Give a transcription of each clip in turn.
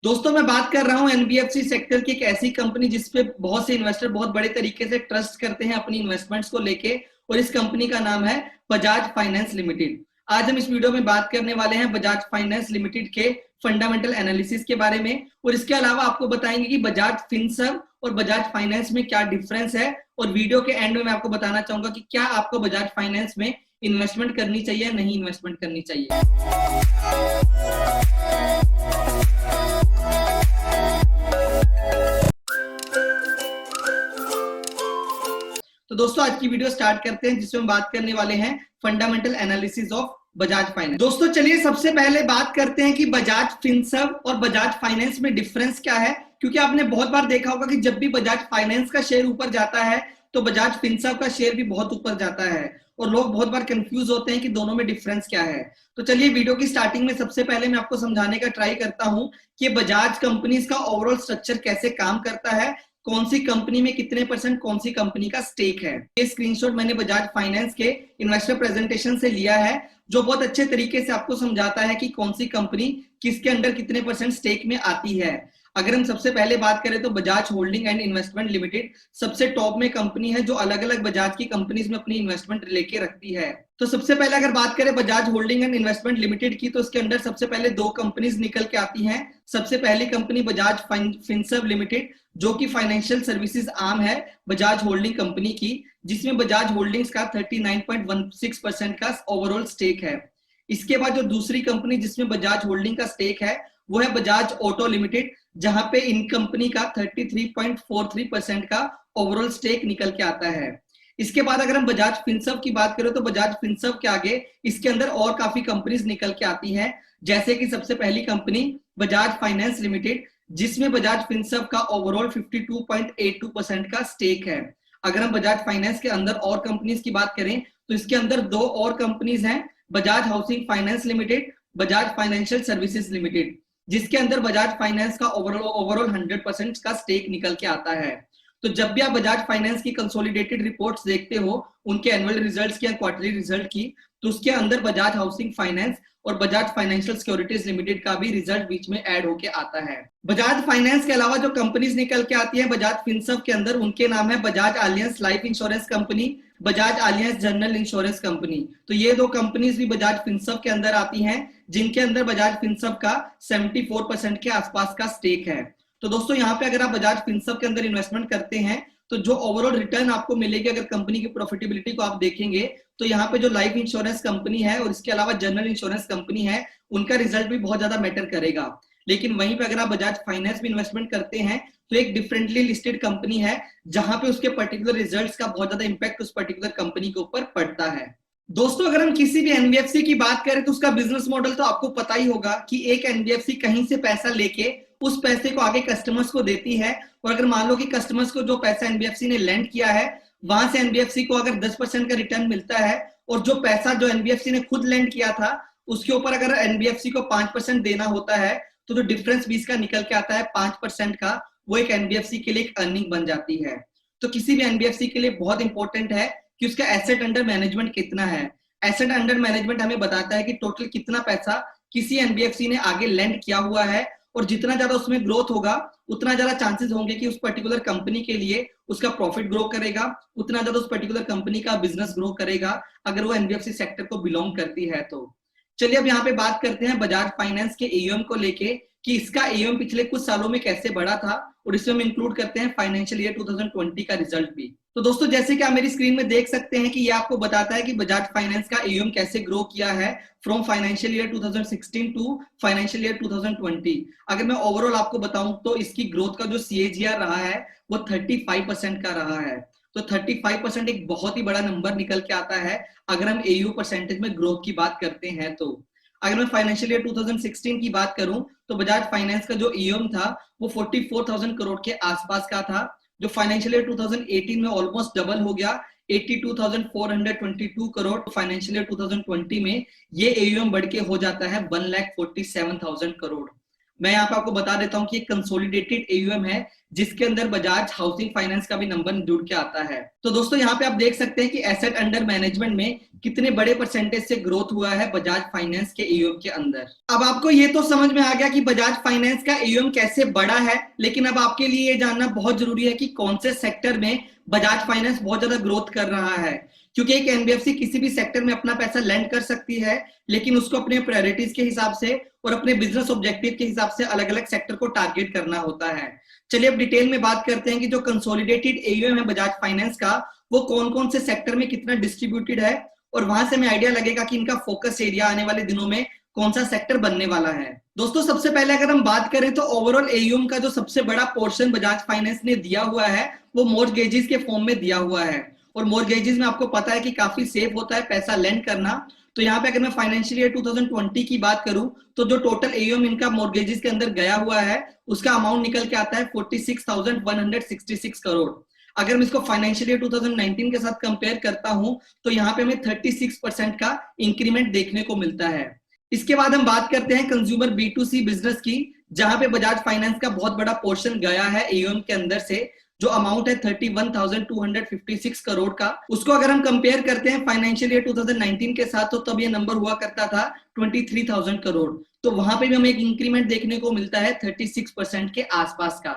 दोस्तों मैं बात कर रहा हूं एनबीएफसी सेक्टर की एक ऐसी कंपनी जिसपे बहुत से इन्वेस्टर बहुत बड़े तरीके से ट्रस्ट करते हैं अपनी इन्वेस्टमेंट्स को लेके, और इस कंपनी का नाम है बजाज फाइनेंस लिमिटेड। आज हम इस वीडियो में बात करने वाले हैं बजाज फाइनेंस लिमिटेड के फंडामेंटल एनालिसिस के बारे में, और इसके अलावा आपको बताएंगे कि बजाज फिनसर्व और बजाज फाइनेंस में क्या डिफरेंस है। और वीडियो के एंड में मैं आपको बताना चाहूंगा कि क्या आपको बजाज फाइनेंस में इन्वेस्टमेंट करनी चाहिए या नहीं इन्वेस्टमेंट करनी चाहिए। तो दोस्तों आज की वीडियो स्टार्ट करते हैं, जिसमें हम बात करने वाले हैं fundamental analysis of Bajaj finance. दोस्तों चलिए सबसे पहले बात करते हैं कि बजाज फिनसर्व और बजाज फाइनेंस में डिफरेंस क्या है, क्योंकि आपने बहुत बार देखा होगा कि जब भी बजाज फाइनेंस का शेयर ऊपर जाता है तो बजाज फिनसर्व का शेयर भी बहुत ऊपर जाता है, और लोग बहुत बार कंफ्यूज होते हैं कि दोनों में डिफरेंस क्या है। तो चलिए वीडियो की स्टार्टिंग में सबसे पहले मैं आपको समझाने का ट्राई करता हूं कि बजाज कंपनीज का ओवरऑल स्ट्रक्चर कैसे काम करता है, कौन सी कंपनी में कितने परसेंट कौन सी कंपनी का स्टेक है। ये स्क्रीनशॉट मैंने बजाज फाइनेंस के इन्वेस्टर प्रेजेंटेशन से लिया है, जो बहुत अच्छे तरीके से आपको समझाता है कि कौन सी कंपनी किसके अंडर कितने परसेंट स्टेक में आती है। अगर हम सबसे पहले बात करें तो Bajaj holding and investment limited सबसे टॉप में कंपनी है, जो अलग अलग बजाज की कंपनीज में अपनी इन्वेस्टमेंट लेके रखती है। तो सबसे पहले अगर बात करें Bajaj holding and investment limited की, तो इसके अंदर सबसे पहले दो कंपनीज निकल के आती हैं। सबसे पहली कंपनी बजाज फिनसर्व लिमिटेड, जो कि फाइनेंशियल सर्विसेज आर्म है बजाज होल्डिंग कंपनी की, जिसमें बजाज होल्डिंग्स का 39.16% का ओवरऑल स्टेक है। इसके बाद जो दूसरी कंपनी जिसमें बजाज होल्डिंग का स्टेक है वो है बजाज ऑटो लिमिटेड, जहां पे इन कंपनी का 33.43% का ओवरऑल स्टेक निकल के आता है। इसके बाद अगर हम बजाज फिनसर्व की बात करें तो बजाज फिनसर्व के आगे इसके अंदर और काफी कंपनीज निकल के आती हैं, जैसे कि सबसे पहली कंपनी बजाज फाइनेंस लिमिटेड, जिसमें बजाज फिनसर्व का ओवरऑल 52.82% का स्टेक है। अगर हम बजाज फाइनेंस के अंदर और कंपनीज की बात करें तो इसके अंदर दो और कंपनीज हैं, Bajaj housing finance limited, Bajaj financial services limited, जिसके अंदर बजाज फाइनेंस का ओवरऑल 100% का स्टेक निकल के आता है। तो जब भी आप बजाज फाइनेंस की कंसोलिडेटेड रिपोर्ट्स देखते हो, उनके एनुअल रिजल्ट्स की या क्वार्टरली रिजल्ट की, तो उसके अंदर बजाज हाउसिंग फाइनेंस और बजाज फाइनेंशियल सिक्योरिटीज लिमिटेड का भी रिजल्ट बीच में ऐड होके आता है। बजाज फाइनेंस के अलावा जो कंपनीज निकल के आती है बजाज फिनसर्व के अंदर, उनके नाम है Bajaj Allianz life insurance company, Bajaj Allianz general insurance company. तो ये दो कंपनीज भी बजाज फिनसर्व के अंदर आती हैं, जिनके अंदर बजाज फिनसर्व का 74% के आसपास का स्टेक है। तो दोस्तों यहाँ पे अगर आप बजाज फिनसर्व के अंदर इन्वेस्टमेंट करते हैं तो जो ओवरऑल रिटर्न आपको मिलेगी, अगर कंपनी की प्रॉफिटेबिलिटी को आप देखेंगे तो यहाँ पे जो लाइफ इंश्योरेंस कंपनी है और इसके अलावा जनरल इंश्योरेंस कंपनी है, उनका रिजल्ट भी बहुत ज्यादा मैटर करेगा। लेकिन वहीं पे अगर आप बजाज फाइनेंस में इन्वेस्टमेंट करते हैं तो एक डिफरेंटली लिस्टेड कंपनी है, जहां पे उसके पर्टिकुलर रिजल्ट्स का बहुत ज्यादा इंपैक्ट उस पर्टिकुलर कंपनी के ऊपर पड़ता है। दोस्तों अगर हम किसी भी एनबीएफसी की बात करें तो उसका बिजनेस मॉडल तो आपको पता ही होगा कि एक एनबीएफसी कहीं से पैसा लेके उस पैसे को आगे कस्टमर्स को देती है, और अगर मान लो कि कस्टमर्स को जो पैसा एनबीएफसी ने लेंड किया है वहां से एनबीएफसी को अगर 10% का रिटर्न मिलता है, और जो पैसा जो एनबीएफसी ने खुद लेंड किया था उसके ऊपर अगर एनबीएफसी को 5% देना होता है, तो जो डिफरेंस बीच का निकल के आता है 5% का, वो एक एनबीएफसी के लिए एक अर्निंग बन जाती है। तो किसी भी एनबीएफसी के लिए बहुत इंपॉर्टेंट है कि उसका एसेट अंडर मैनेजमेंट कितना है। एसेट अंडर मैनेजमेंट हमें बताता है कि टोटल कितना पैसा किसी एनबीएफसी ने आगे लेंड किया हुआ है, और जितना ज्यादा उसमें ग्रोथ होगा उतना ज्यादा चांसेस होंगे कि उस पर्टिकुलर कंपनी के लिए उसका प्रॉफिट ग्रो करेगा, उतना ज्यादा उस पर्टिकुलर कंपनी का बिजनेस ग्रो करेगा अगर वो एनबीएफसी सेक्टर को बिलोंग करती है। तो चलिए अब यहाँ पे बात करते हैं बजाज फाइनेंस के एयूएम को लेके कि इसका एयूएम पिछले कुछ सालों में कैसे बढ़ा था, और इसमें हम इंक्लूड करते हैं फाइनेंशियल ईयर 2020 का रिजल्ट भी। तो दोस्तों जैसे कि आप मेरी स्क्रीन में देख सकते हैं कि ये आपको बताता है कि बजाज फाइनेंस का एयूएम कैसे ग्रो किया है from financial year 2016 to financial year 2020। अगर मैं ओवरऑल आपको बताऊं तो इसकी ग्रोथ का जो सीएजीआर रहा है वो 35% का रहा है। तो 35% एक बहुत ही बड़ा नंबर निकल के आता है अगर हम एयू परसेंटेज में ग्रोथ की बात करते हैं। तो अगर मैं फाइनेंशियल ईयर 2016 की बात करूं तो बजाज फाइनेंस का जो ईएम था वो 44,000 करोड़ के आसपास का था, जो फाइनेंशियल ईयर 2018 में ऑलमोस्ट डबल हो गया 82,422 करोड़। फाइनेंशियल ईयर 2020 में ये एयूएम बढ़ के हो जाता है 1,47,000 करोड़। मैं यहाँ पे आपको बता देता हूँ कि एक कंसोलिडेटेड एयूएम है जिसके अंदर बजाज हाउसिंग फाइनेंस का भी नंबर जुड़ के आता है। तो दोस्तों यहाँ पे आप देख सकते हैं कि एसेट अंडर मैनेजमेंट में कितने बड़े परसेंटेज से ग्रोथ हुआ है बजाज फाइनेंस के एयूएम के अंदर। अब आपको ये तो समझ में आ गया कि बजाज फाइनेंस का एयूएम कैसे बड़ा है, लेकिन अब आपके लिए ये जानना बहुत जरूरी है कि कौन से सेक्टर में बजाज फाइनेंस बहुत ज्यादा ग्रोथ कर रहा है। क्योंकि एक एनबीएफसी किसी भी सेक्टर में अपना पैसा लेंड कर सकती है, लेकिन उसको अपने प्रायोरिटीज के हिसाब से और अपने बिजनेस ऑब्जेक्टिव के हिसाब से अलग अलग सेक्टर को टारगेट करना होता है। चलिए अब डिटेल में बात करते हैं कि जो कंसोलिडेटेड एयूएम है बजाज फाइनेंस का, वो कौन कौन से सेक्टर में कितना डिस्ट्रीब्यूटेड है, और वहां से हमें आइडिया लगेगा कि इनका फोकस एरिया आने वाले दिनों में कौन सा सेक्टर बनने वाला है। दोस्तों सबसे पहले अगर हम बात करें तो ओवरऑल एयूएम का जो सबसे बड़ा पोर्शन बजाज फाइनेंस ने दिया हुआ है वो मॉर्गेजेस के फॉर्म में दिया हुआ है, और मॉर्गेजेस में आपको पता है कि काफी सेफ होता है पैसा लेंड करना। तो यहाँ पे अगर मैं फाइनेंशियल ईयर 2020 की बात करूं तो जो टोटल एयूएम इनका मॉर्गेजेस के अंदर गया हुआ है उसका अमाउंट निकल के आता है 46,166 करोड़। अगर मैं इसको फाइनेंशियल ईयर 2019 के साथ कंपेयर करता हूं तो यहाँ पे हमें 36% का इंक्रीमेंट देखने को मिलता है। इसके बाद हम बात करते हैं कंज्यूमर B2C बिजनेस की, जहां पे बजाज फाइनेंस का बहुत बड़ा पोर्शन गया है एयूएम के अंदर से, जो अमाउंट है 31,256 करोड़ का। उसको अगर हम कंपेयर करते हैं फाइनेंशियल ईयर 2019 के साथ तो तब ये नंबर हुआ करता था 23,000 करोड़। तो वहां पे भी हमें एक इंक्रीमेंट देखने को मिलता है 36% के आसपास का।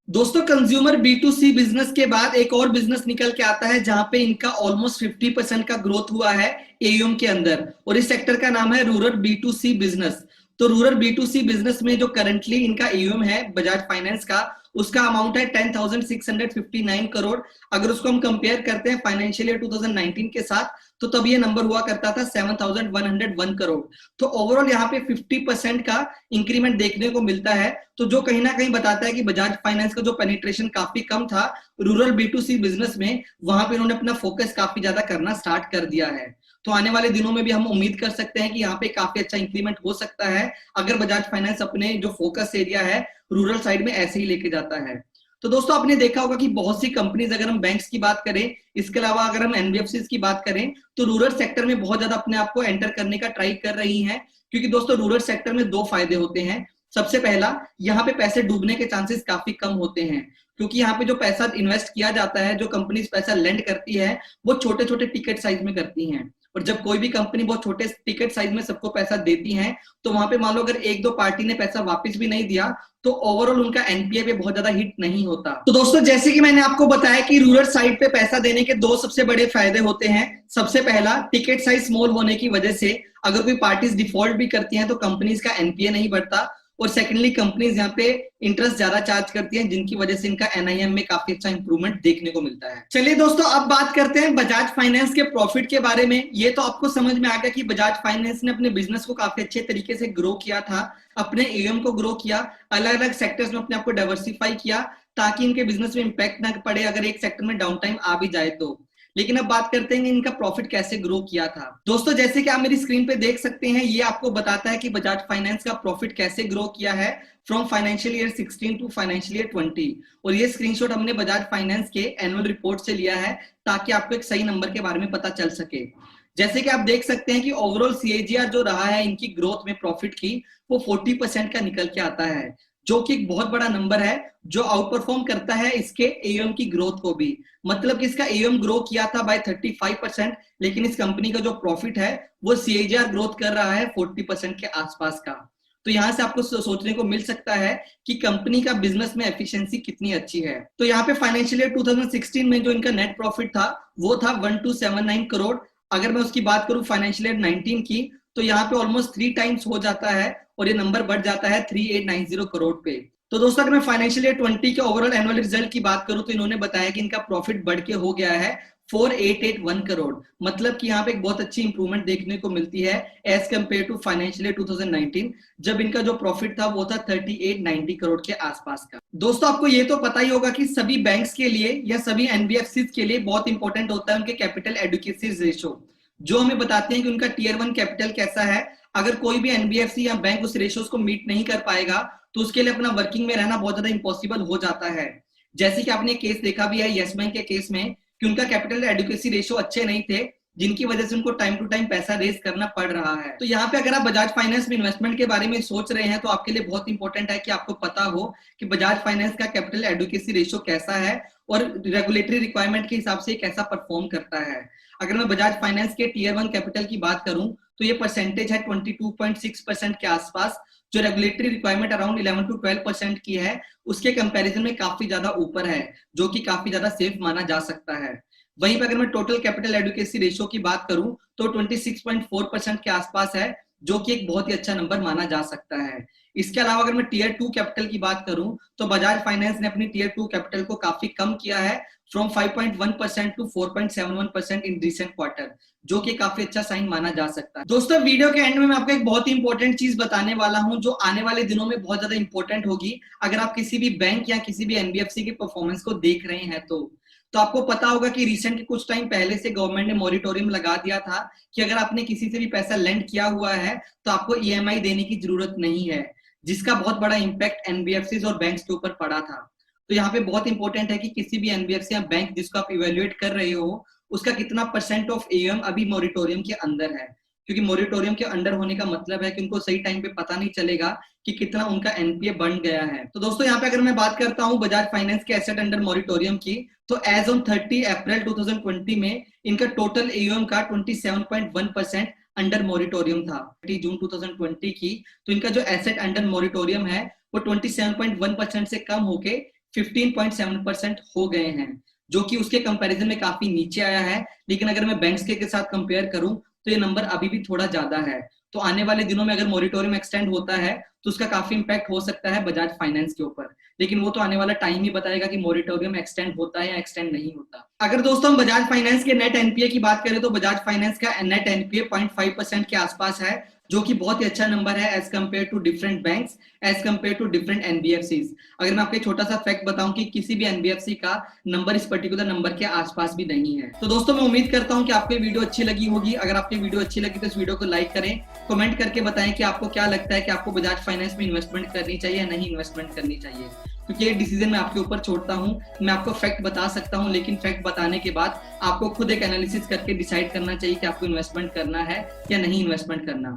दोस्तों कंज्यूमर B2C बिजनेस के बाद एक और बिजनेस निकल के आता है जहां पे इनका ऑलमोस्ट 50% का ग्रोथ हुआ है एयूएम के अंदर, और इस सेक्टर का नाम है रूरल B2C बिजनेस। तो रूरल B2C बिजनेस में जो करंटली इनका एयूएम है बजाज फाइनेंस का, उसका अमाउंट है 10,659 करोड़। अगर उसको हम कंपेयर करते हैं फाइनेंशियल ईयर 2019 के साथ तो तब ये नंबर हुआ करता था 7,101 करोड़। तो ओवरऑल यहाँ पे 50% का इंक्रीमेंट देखने को मिलता है, तो जो कहीं ना कहीं बताता है कि बजाज फाइनेंस का जो पेनिट्रेशन काफी कम था रूरल B2C बिजनेस में, वहां पे उन्होंने अपना फोकस काफी ज्यादा करना स्टार्ट कर दिया है। तो आने वाले दिनों में भी हम उम्मीद कर सकते हैं कि यहाँ पे काफी अच्छा इंक्रीमेंट हो सकता है अगर बजाज फाइनेंस अपने जो फोकस एरिया है रूरल साइड में ऐसे ही लेके जाता है। तो दोस्तों आपने देखा होगा कि बहुत सी कंपनीज, अगर हम बैंक्स की बात करें, इसके अलावा अगर हम एनबीएफसी की बात करें तो रूरल सेक्टर में बहुत ज्यादा अपने आप को एंटर करने का ट्राई कर रही हैं। क्योंकि दोस्तों रूरल सेक्टर में दो फायदे होते हैं। सबसे पहला, यहाँ पे पैसे डूबने के चांसेस काफी कम होते हैं, क्योंकि यहाँ पे जो पैसा इन्वेस्ट किया जाता है, जो कंपनीज पैसा लेंड करती है वो छोटे छोटे टिकट साइज में करती हैं। और जब कोई भी कंपनी बहुत छोटे टिकट साइज में सबको पैसा देती है तो वहां पे मान लो अगर एक दो पार्टी ने पैसा वापस भी नहीं दिया तो ओवरऑल उनका एनपीए पे बहुत ज्यादा हिट नहीं होता। तो दोस्तों जैसे कि मैंने आपको बताया कि रूरल साइड पे पैसा देने के दो सबसे बड़े फायदे होते हैं। सबसे पहला, टिकट साइज स्मॉल होने की वजह से अगर कोई पार्टीज डिफॉल्ट भी करती हैं तो कंपनीज का एनपीए नहीं बढ़ता, और सेकेंडली कंपनीज यहाँ पे इंटरेस्ट ज्यादा चार्ज करती हैं जिनकी वजह से इनका एनआईएम में काफी अच्छा इंप्रूवमेंट देखने को मिलता है। चलिए दोस्तों अब बात करते हैं बजाज फाइनेंस के प्रॉफिट के बारे में। ये तो आपको समझ में आ गया कि बजाज फाइनेंस ने अपने बिजनेस को काफी अच्छे तरीके से ग्रो किया था, अपने एयूएम को ग्रो किया, अलग अलग सेक्टर्स में अपने आप को डाइवर्सिफाई किया ताकि इनके बिजनेस में इंपैक्ट ना पड़े अगर एक सेक्टर में डाउन टाइम आ भी जाए तो। लेकिन अब बात करते हैं इनका प्रॉफिट कैसे ग्रो किया था। दोस्तों जैसे कि आप मेरी स्क्रीन पे देख सकते हैं, ये आपको बताता है कि बजाज फाइनेंस का प्रॉफिट कैसे ग्रो किया है from financial year 16 to financial year 20। और ये स्क्रीनशॉट हमने बजाज फाइनेंस के एनुअल रिपोर्ट से लिया है ताकि आपको एक सही नंबर के बारे में पता चल सके। जैसे कि आप देख सकते हैं कि ओवरऑल सीएजीआर जो रहा है इनकी ग्रोथ में प्रॉफिट की, वो 40% का निकल के आता है, जो कि एक बहुत बड़ा नंबर है जो आउट परफॉर्म करता है इसके एयूएम की ग्रोथ को भी। मतलब कि इसका एयूएम ग्रो किया था बाय 35%, लेकिन इस कंपनी का जो प्रॉफिट है वो सीएजीआर ग्रोथ कर रहा है 40% के आसपास का। तो यहां से आपको सोचने को मिल सकता है कि कंपनी का बिजनेस में एफिशिएंसी कितनी अच्छी है। तो यहाँ पे फाइनेंशियल ईयर 2016 में जो इनका नेट प्रॉफिट था वो था 1279 करोड़। अगर मैं उसकी बात करूं फाइनेंशियल ईयर 19 की तो यहाँ पे ऑलमोस्ट 3 टाइम्स हो जाता है और ये नंबर बढ़ जाता है 3890 करोड़ पे। तो दोस्तों अगर मैं फाइनेंशियल ईयर 20 के ओवरऑल एनुअल रिजल्ट की बात करूं तो इन्होंने बताया कि इनका प्रॉफिट बढ़ के हो गया है 4881 करोड़। मतलब कि यहाँ पे एक बहुत अच्छी इंप्रूवमेंट देखने को मिलती है as compare to financial year 2019, जब इनका जो प्रॉफिट था वो था 3890 करोड़ के आसपास का। दोस्तों आपको ये तो पता ही होगा कि सभी बैंक्स के लिए या सभी एनबीएफसी के लिए बहुत इंपॉर्टेंट होता है उनके कैपिटल एडुकेसी रेशो, जो हमें बताते हैं कि उनका टीयर 1 कैपिटल कैसा है। अगर कोई भी एनबीएफसी या बैंक उस रेशियोज को मीट नहीं कर पाएगा तो उसके लिए अपना वर्किंग में रहना बहुत ज्यादा इंपॉसिबल हो जाता है। जैसे कि आपने केस देखा भी है यस बैंक के केस में कि उनका कैपिटल एडुकेसी रेशियो अच्छे नहीं थे, जिनकी वजह से उनको टाइम टू टाइम पैसा रेज करना पड़ रहा है। तो यहाँ पे अगर आप बजाज फाइनेंस में इन्वेस्टमेंट के बारे में सोच रहे हैं तो आपके लिए बहुत इंपॉर्टेंट है कि आपको पता हो कि बजाज फाइनेंस का कैपिटल एडुकेसी रेशियो कैसा है और रेगुलेटरी रिक्वायरमेंट के हिसाब से कैसा परफॉर्म करता है। अगर मैं बजाज फाइनेंस के टीयर 1 कैपिटल की बात करूं तो ये परसेंटेज है 22.6% के आसपास, जो रेगुलेटरी रिक्वायरमेंट अराउंड 11 to 12% की है, उसके कंपैरिजन में काफी ज्यादा ऊपर है, जो कि काफी ज्यादा सेफ माना जा सकता है। वहीं पर अगर मैं टोटल कैपिटल एडुकेसी रेशियो की बात करूं तो 26.4% के आसपास है, जो कि एक बहुत ही अच्छा नंबर माना जा सकता है। इसके अलावा अगर मैं टीयर 2 कैपिटल की बात करूं तो बजाज फाइनेंस ने अपनी टीयर 2 कैपिटल को काफी कम किया है, from 5.1% to 4.71% in recent quarter, जो कि काफी अच्छा साइन माना जा सकता है। दोस्तों वीडियो के एंड में मैं आपको एक बहुत ही इंपॉर्टेंट चीज बताने वाला हूं, जो आने वाले दिनों में बहुत ज्यादा इंपॉर्टेंट होगी। अगर आप किसी भी बैंक या किसी भी एनबीएफसी की परफॉर्मेंस को देख रहे हैं तो आपको पता होगा कि रिसेंट कुछ टाइम पहले से गवर्नमेंट ने मॉरिटोरियम लगा दिया था कि अगर आपने किसी से भी पैसा लेंड किया हुआ है तो आपको ईएमआई देने की जरूरत नहीं है, जिसका बहुत बड़ा इंपैक्ट एनबीएफसी और बैंक्स के ऊपर पड़ा था। तो यहाँ पे बहुत इंपॉर्टेंट है कि किसी भी एनबीएफसी या बैंक जिसको आप इवेल्युएट कर रहे हो, उसका कितना परसेंट ऑफ एयूएम अभी मॉरिटोरियम के अंदर है, क्योंकि मॉरिटोरियम के अंडर होने का मतलब है कि उनको सही टाइम पे पता नहीं चलेगा कि कितना उनका एनपीए बन गया है। तो दोस्तों यहाँ पे अगर मैं बात करता हूँ बजाज फाइनेंस के एसेट अंडर मॉरिटोरियम की, तो एज ऑन 30 अप्रैल 2020 में इनका टोटल एयूएम का 27.1% अंडर मॉरिटोरियम था। 30 जून 2020 की तो इनका जो एसेट अंडर मॉरिटोरियम है वो 27.1% से कम होके 15.7% हो गए हैं, जो कि उसके कंपैरिजन में काफी नीचे आया है। लेकिन अगर मैं बैंक्स के साथ कंपेयर करूं तो ये नंबर अभी भी थोड़ा ज्यादा है। तो आने वाले दिनों में अगर मॉरिटोरियम एक्सटेंड होता है तो उसका काफी इंपैक्ट हो सकता है बजाज फाइनेंस के ऊपर, लेकिन वो तो आने वाला टाइम ही बताएगा कि मॉरिटोरियम एक्सटेंड होता है या एक्सटेंड नहीं होता। अगर दोस्तों हम बजाज फाइनेंस के नेट एनपीए की बात करें तो बजाज फाइनेंस का नेट एनपीए 0.5% के आसपास है, जो कि बहुत ही अच्छा नंबर है as compare to different banks, as compare to different NBFCs. अगर मैं आपको एक छोटा सा फैक्ट बताऊं कि किसी भी एनबीएफसी का नंबर इस पर्टिकुलर नंबर के आसपास भी नहीं है। तो दोस्तों मैं उम्मीद करता हूं कि आपको ये वीडियो अच्छी लगी होगी। अगर आपको वीडियो अच्छी लगी तो इस वीडियो को लाइक करें, कमेंट करके बताएं कि आपको क्या लगता है कि आपको बजाज फाइनेंस में इन्वेस्टमेंट करनी चाहिए या नहीं इन्वेस्टमेंट करनी चाहिए, क्योंकि ये डिसीजन मैं आपके ऊपर छोड़ता हूं। मैं आपको फैक्ट बता सकता हूं, लेकिन फैक्ट बताने के बाद आपको खुद एक एनालिसिस करके डिसाइड करना चाहिए कि आपको इन्वेस्टमेंट करना है या नहीं इन्वेस्टमेंट करना।